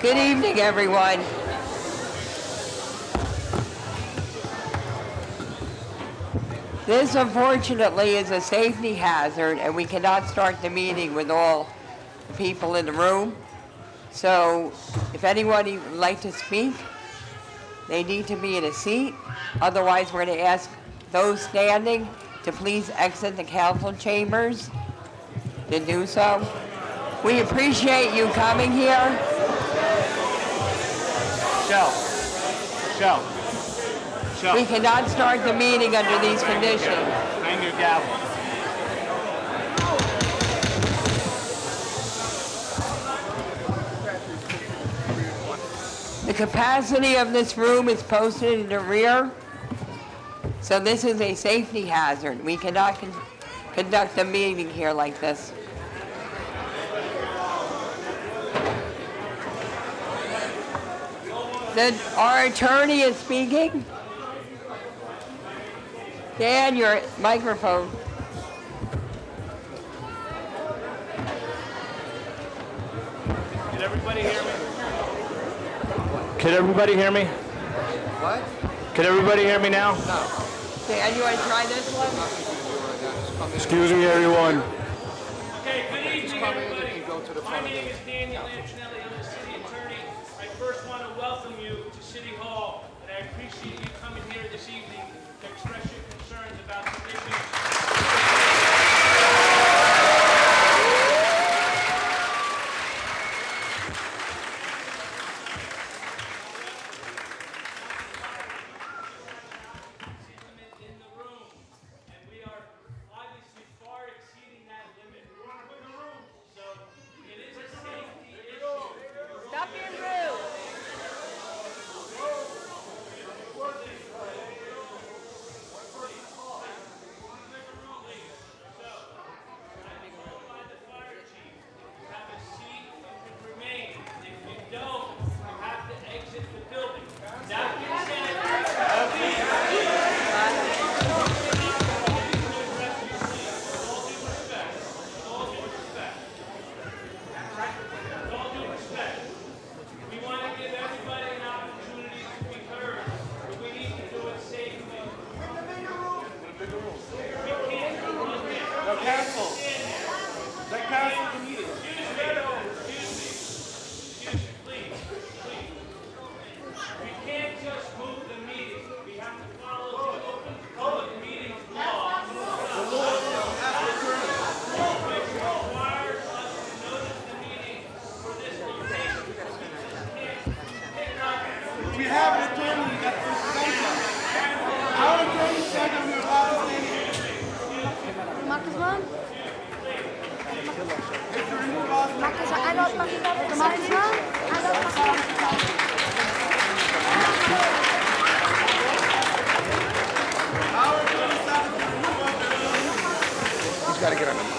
Good evening, everyone. This, unfortunately, is a safety hazard, and we cannot start the meeting with all the people in the room. So if anybody would like to speak, they need to be in a seat. Otherwise, we're going to ask those standing to please exit the council chambers to do so. We appreciate you coming here. Michelle. We cannot start the meeting under these conditions. Hang your gavel. The capacity of this room is posted in the rear, so this is a safety hazard. We cannot conduct a meeting here like this. Our attorney is speaking. Dan, your microphone. Can everybody hear me? Can everybody hear me? What? Can everybody hear me now? No. Dan, you want to try this one? Excuse me, everyone. Okay, good evening, everybody. My name is Daniel Antonelli. I'm the city attorney. I first want to welcome you to City Hall, and I appreciate you coming here this evening to express your concerns about the issues. In the room, and we are obviously far exceeding that limit. So it is a safety issue. Stop being rude. He's got to get on the mic.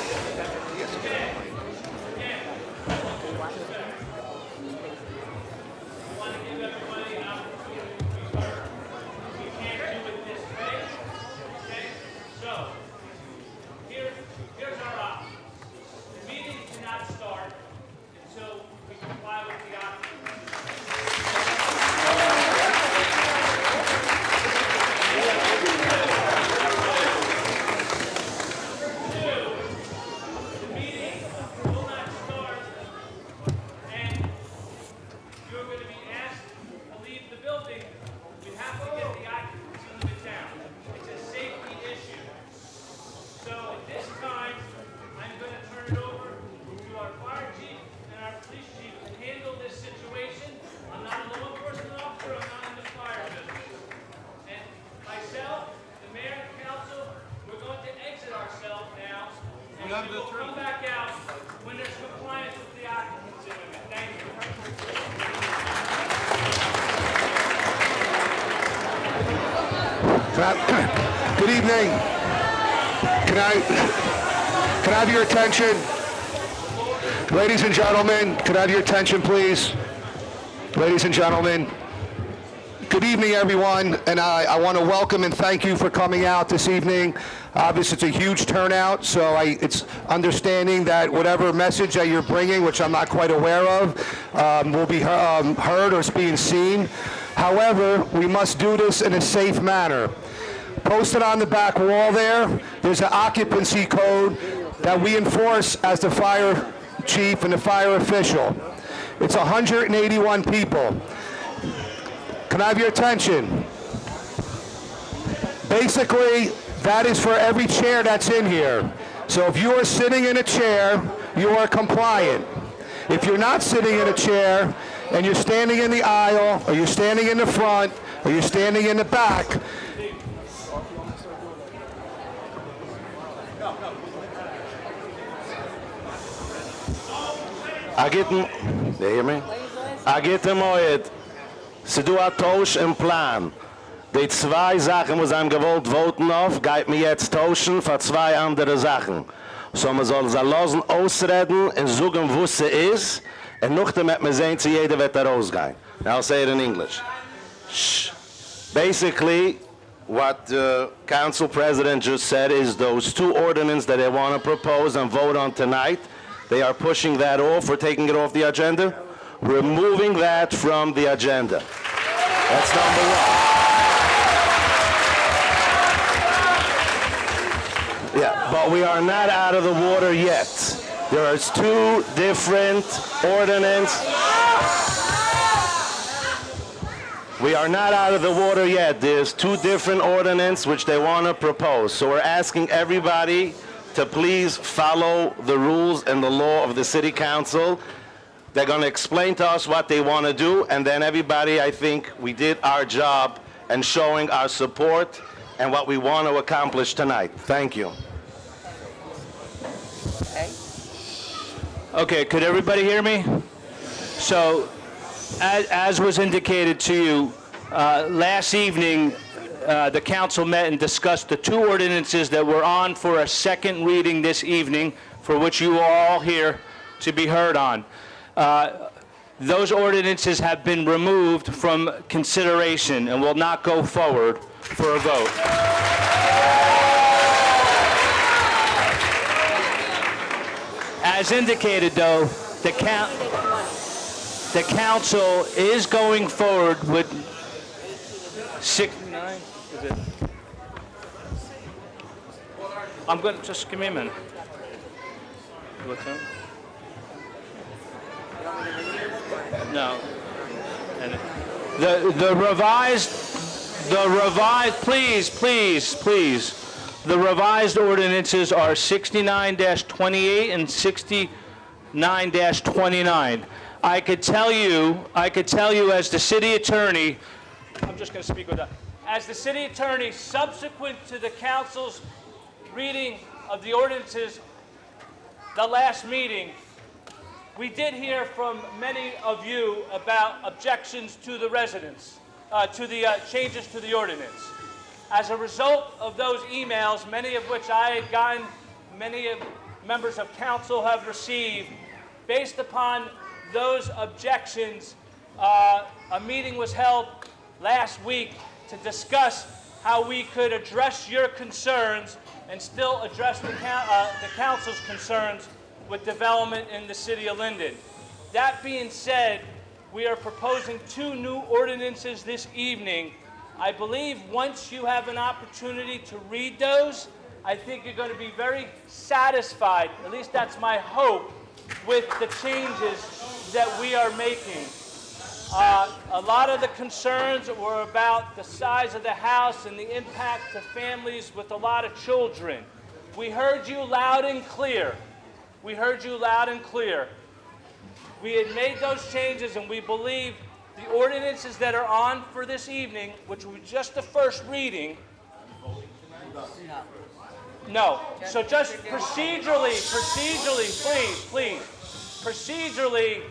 Come back out when there's compliance with the occupancy limit. Thank you. Good evening. Can I have your attention? Ladies and gentlemen, can I have your attention, please? Ladies and gentlemen, Good evening, everyone, and I want to welcome and thank you for coming out this evening. Obviously, it's a huge turnout, so it's understanding that whatever message that you're bringing, which I'm not quite aware of, will be heard or is being seen. However, we must do this in a safe manner. Posted on the back wall there's an occupancy code that we enforce as the fire chief and the fire official. It's 181 people. Can I have your attention? Basically, that is for every chair that's in here. So if you are sitting in a chair, you are compliant. If you're not sitting in a chair and you're standing in the aisle, or you're standing in the front, or you're standing in the back, they hear me? I get them oed. Sie du a Tausch im Plan. Die zwei Sachen, wo sie haben gewollt voten auf, geht mir jetzt tauschen für zwei andere Sachen. So man soll sie lassen ausreden und sagen, wo sie ist, und noch damit man sehen, dass jeder wird da rausgehen. I'll say it in English. Shh. Basically, what the council president just said is those two ordinances that they want to propose and vote on tonight, they are pushing that off or taking it off the agenda. Removing that from the agenda. That's number one. Yeah, but we are not out of the water yet. There are two different ordinances. We are not out of the water yet. There's two different ordinances which they want to propose. So we're asking everybody to please follow the rules and the law of the city council. They're going to explain to us what they want to do, and then everybody, I think, we did our job in showing our support and what we want to accomplish tonight. Thank you. Okay, could everybody hear me? So, as was indicated to you, last evening, the council met and discussed the two ordinances that were on for a second reading this evening, for which you are all here to be heard on. Those ordinances have been removed from consideration and will not go forward for a vote. As indicated, though, the council is going forward with 69. Is it? I'm going to just give me a minute. What's that? No. And the revised, please. The revised ordinances are 69-28 and 69-29. I could tell you as the city attorney, I'm just going to speak with that. As the city attorney, subsequent to the council's reading of the ordinances, the last meeting, we did hear from many of you about objections to the residents, to the changes to the ordinance. As a result of those emails, many of which I had gotten, many members of council have received, based upon those objections, a meeting was held last week to discuss how we could address your concerns and still address the council's concerns with development in the city of Linden. That being said, we are proposing two new ordinances this evening. I believe once you have an opportunity to read those, I think you're going to be very satisfied, at least that's my hope, with the changes that we are making. A lot of the concerns were about the size of the house and the impact to families with a lot of children. We heard you loud and clear. We heard you loud and clear. We had made those changes, and we believe the ordinances that are on for this evening, which was just the first reading. No. So just procedurally, please. Procedurally,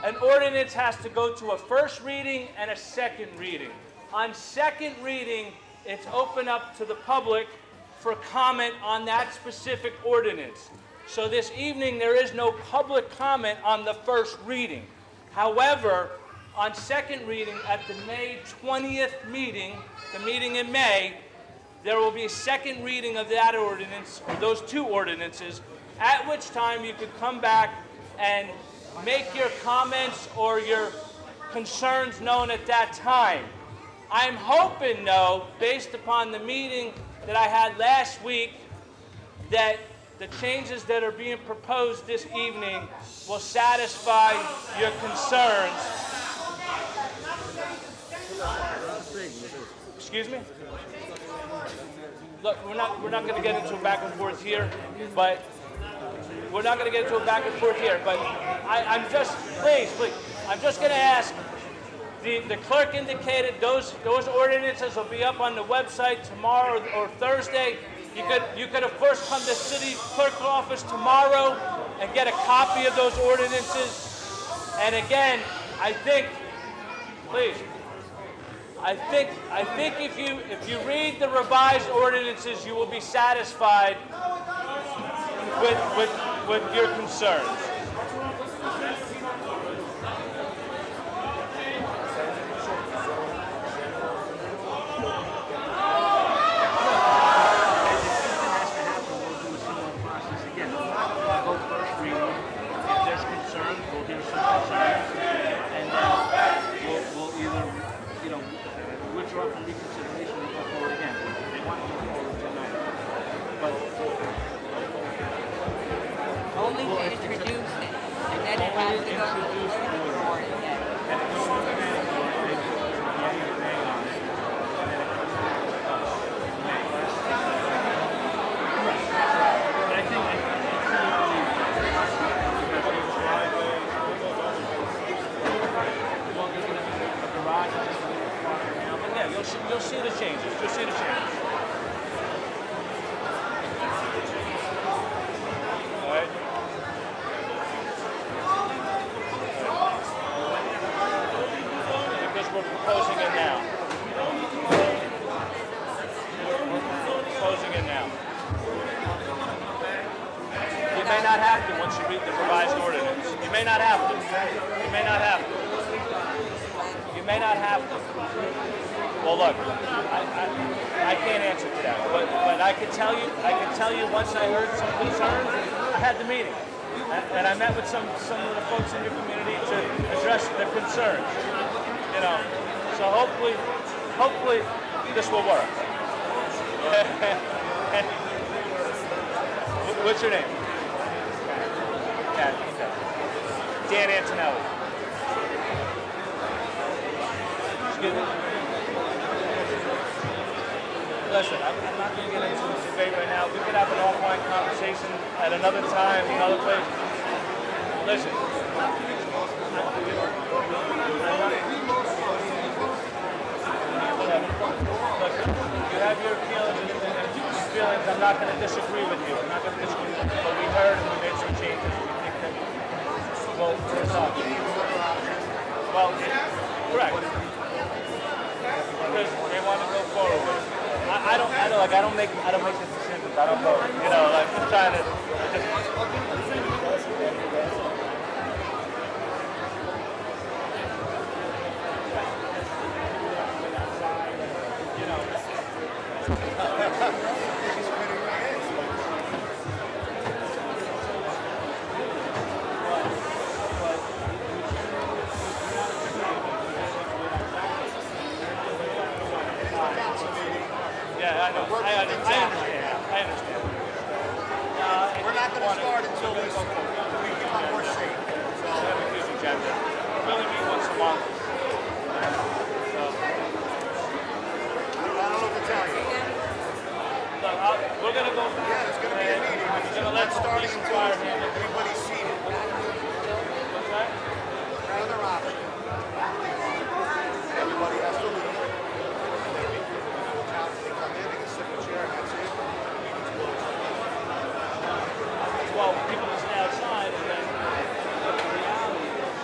an ordinance has to go to a first reading and a second reading. On second reading, it's open up to the public for comment on that specific ordinance. So this evening, there is no public comment on the first reading. However, on second reading at the May 20th meeting, the meeting in May, there will be a second reading of that ordinance, or those two ordinances, at which time you could come back and make your comments or your concerns known at that time. I'm hoping, though, based upon the meeting that I had last week, that the changes that are being proposed this evening will satisfy your concerns. Excuse me? Look, we're not going to get into a back and forth here, but I'm just, please, I'm just going to ask, the clerk indicated those ordinances will be up on the website tomorrow or Thursday. You could of course come to city clerk office tomorrow and get a copy of those ordinances. And again, I think if you read the revised ordinances, you will be satisfied with your concerns. Only to introduce it, and then it has to go to the planning board again. Yeah, you'll see the changes. You'll see the changes. All right. Because we're proposing it now. You may not have to once you read the revised ordinance. You may not have to. You may not have to. You may not have to. Well, look, I can't answer to that, but I can tell you once I heard some concerns, I had the meeting, and I met with some of the folks in your community to address the concerns. You know, so hopefully this will work. What's your name? Dan Antonelli. Excuse me. Listen, I'm not going to get into this debate right now. We could have an offline conversation at another time, another place. Listen. You have your feelings and feelings. I'm not going to disagree with you. I'm not going to disagree with you. But we heard and we made some changes. We think that we'll resolve it. Well, correct. Because they want to go forward with it. I don't make the decisions. I don't go, I'm trying to I understand. We're not going to start until we become more safe. So we have a huge agenda. We only meet once a month. So I don't know what to tell you. We're going to go. Yeah, it's going to be a meeting. We're going to let starting until everybody's seated. What's that? Another option. Everybody has to leave. Well, people just stay outside and then the reality is.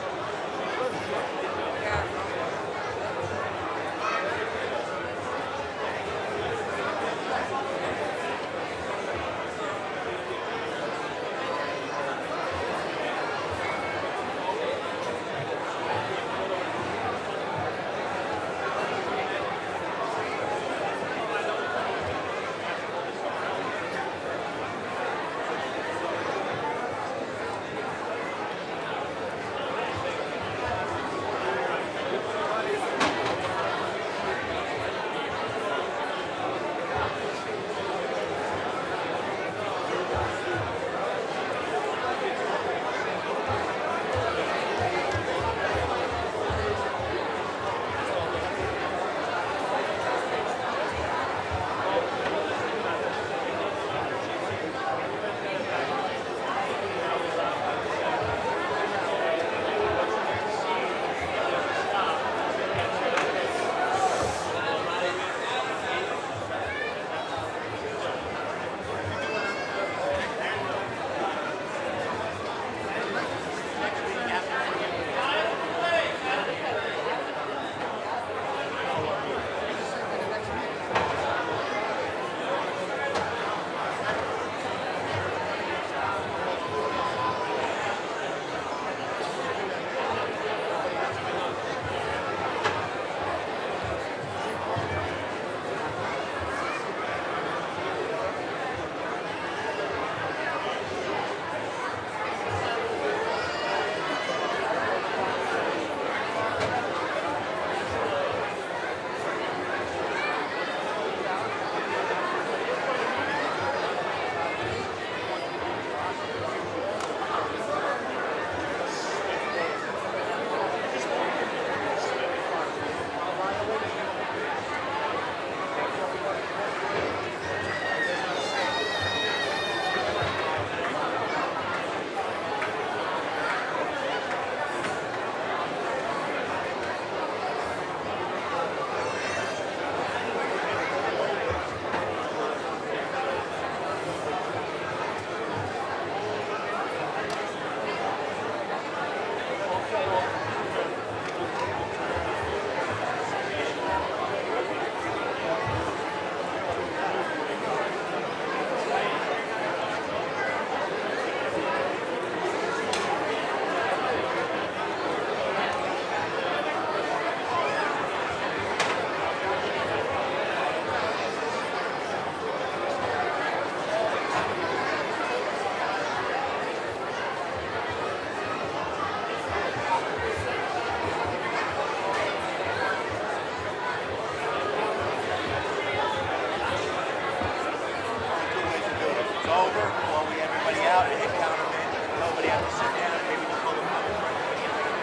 over, while we everybody out, and hit count them in. Nobody has to sit down, maybe just hold them up for everybody in there.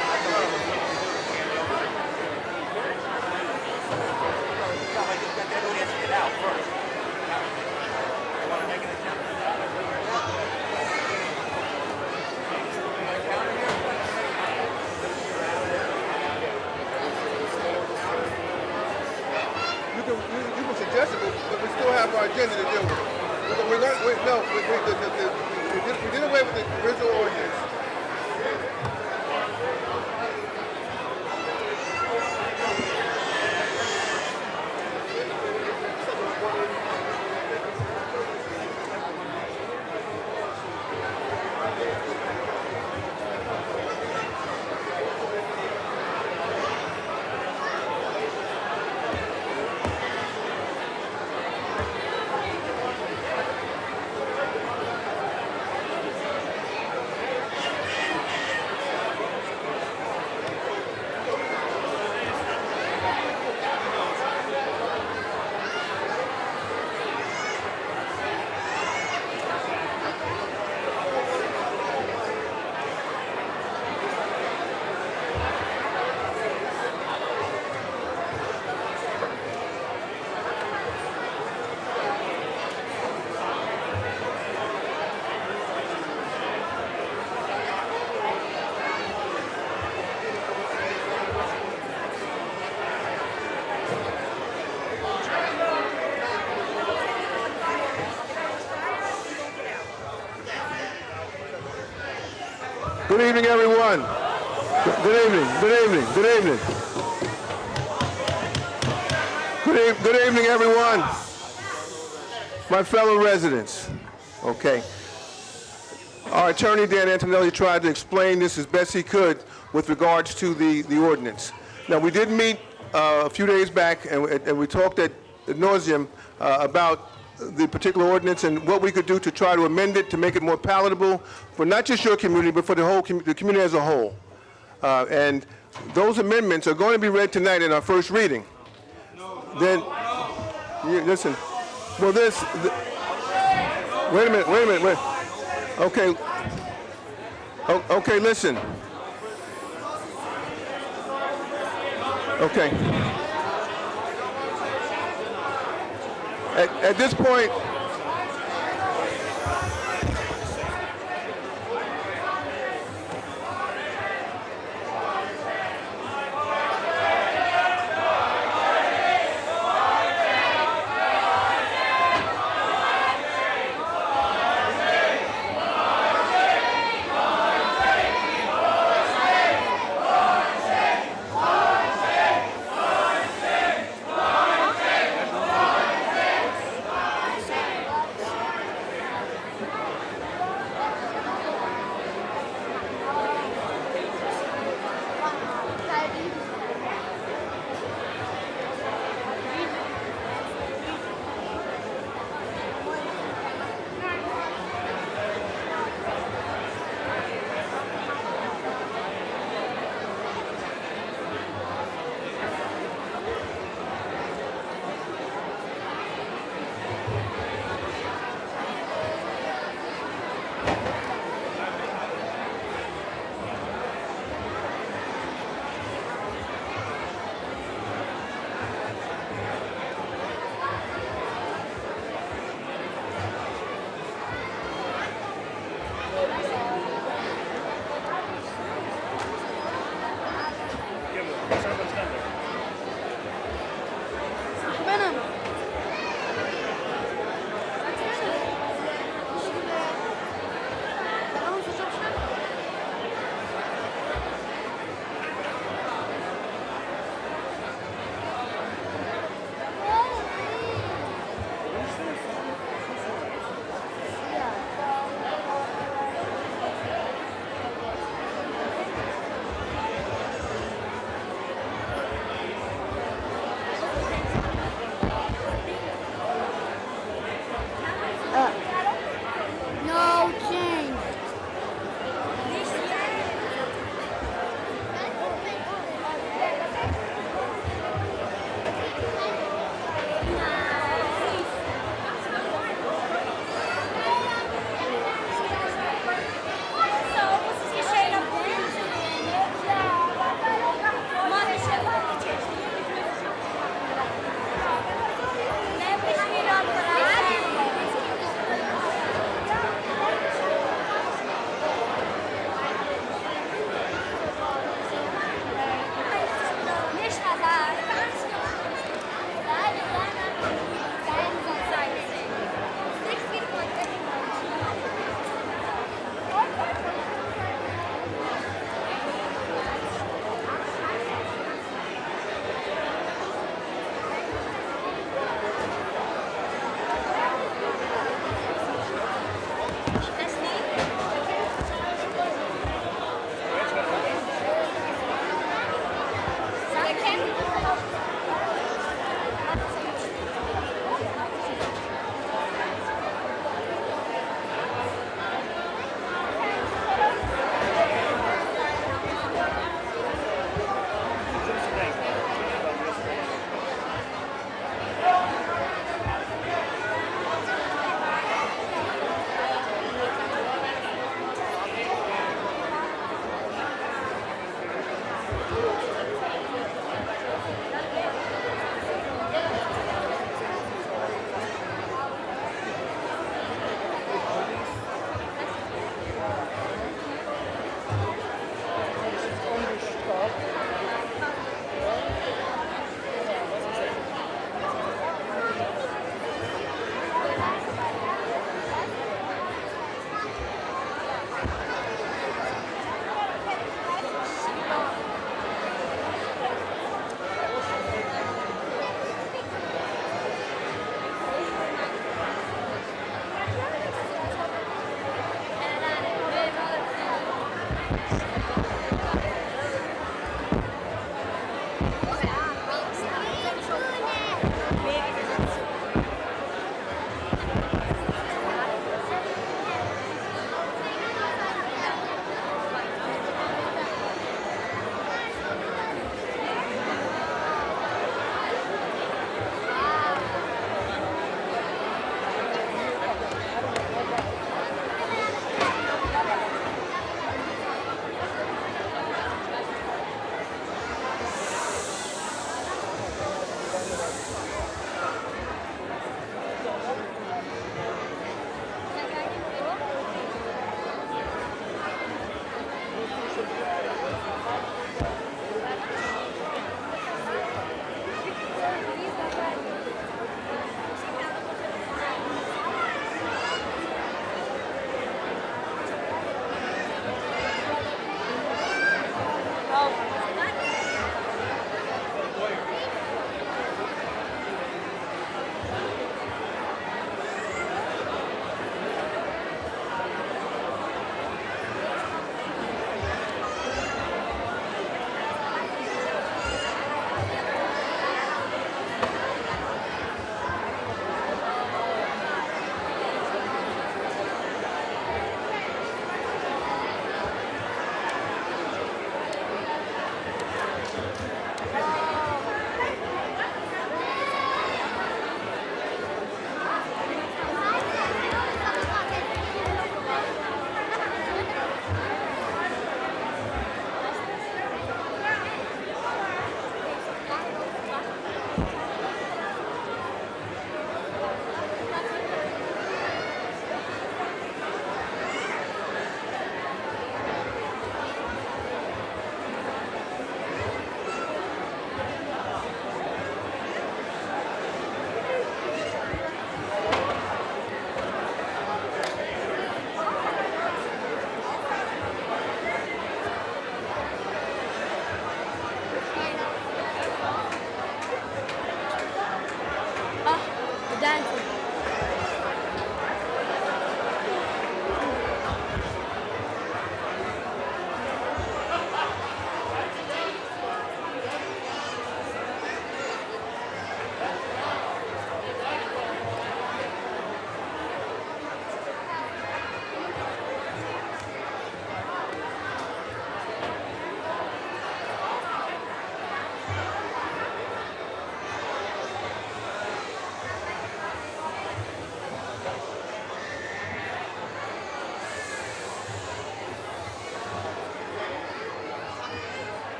That's all we're looking to do. It's not like everybody has to get out first. You want to make an attempt? You can suggest it, but we still have our agenda to deal with. We did away with the original ordinance. Good evening, everyone. Good evening. Good evening. Good evening. Good evening, everyone. My fellow residents. Okay. Our attorney, Dan Antonelli, tried to explain this as best he could with regards to the ordinance. Now, we did meet a few days back, and we talked ad nauseum about the particular ordinance and what we could do to try to amend it to make it more palatable for not just your community, but for the whole the community as a whole. And those amendments are going to be read tonight in our first reading. Then, listen. Well, wait a minute. Okay. Okay, listen. Okay. At this point,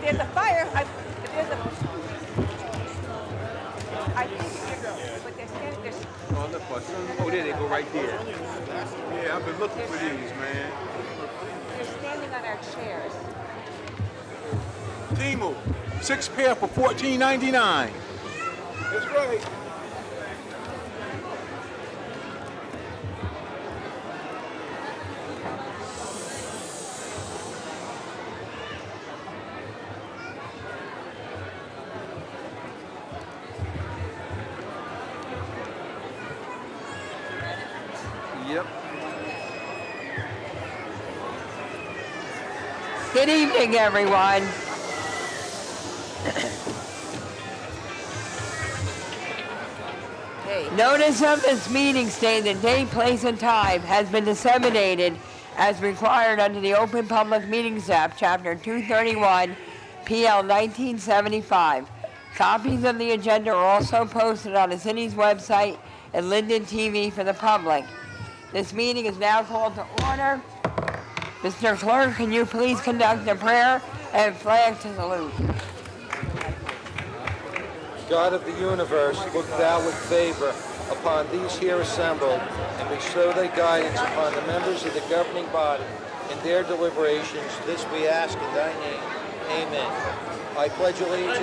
there's a fire, if there's a, I think it's a, but they're standing, Oh, look, my son. Oh, there they go right there. Yeah, I've been looking for these, man. they're standing on our chairs. Timu, 6 pair for $14.99. That's right. Yep. Good evening, everyone. Notice of this meeting stating the date, place, and time has been disseminated as required under the Open Public Meetings Act, Chapter 231, PL 1975. Copies of the agenda are also posted on the city's website and Linden TV for the public. This meeting is now called to order. Mr. Clerk, can you please conduct a prayer and flag to salute? God of the universe, look thou with favor upon these here assembled, and bestow thy guidance upon the members of the governing body in their deliberations. This we ask in thy name. Amen. I pledge allegiance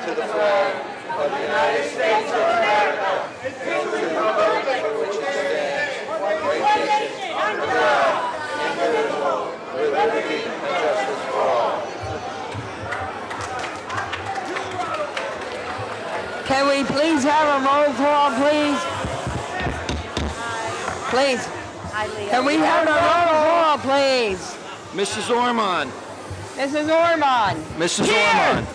to the flag of the United States of America and to the republic for which it stands, one nation, under God, indivisible, with liberty and justice for all. Can we please have a roll call, please? Please. Can we have a roll call, please? Mrs. Ormond. Mrs. Ormond. Mrs. Here. Ormond.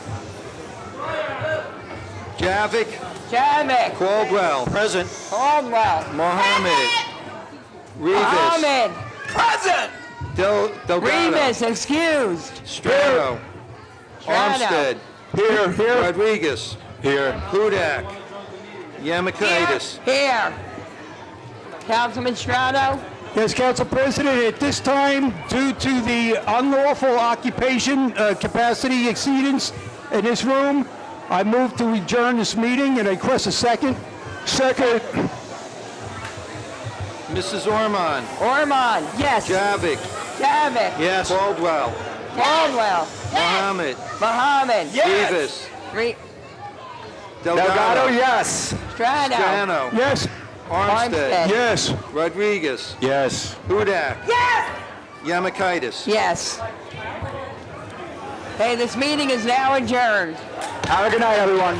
Javik. Javik. Caldwell. Present. Caldwell. Mohammed. Rivas. Mohammed. Delgado. Remus, excused. Strano. Strano. Armstead. Here. Rodriguez. Here. Hudak. Yamakaitis. Here. Councilman Strano. Yes, Council President, at this time, due to the unlawful occupation capacity exceedance in this room, I move to adjourn this meeting and I request a second. Second. Mrs. Ormond. Ormond, yes. Javik. Javik. Yes. Caldwell. Caldwell. Mohammed. Mohammed. Rivas. Delgado, yes. Strano. Strano. Yes. Armstead. Yes. Rodriguez. Yes. Hudak. Yes. Yamakaitis. Yes. Okay, this meeting is now adjourned. Have a good night, everyone.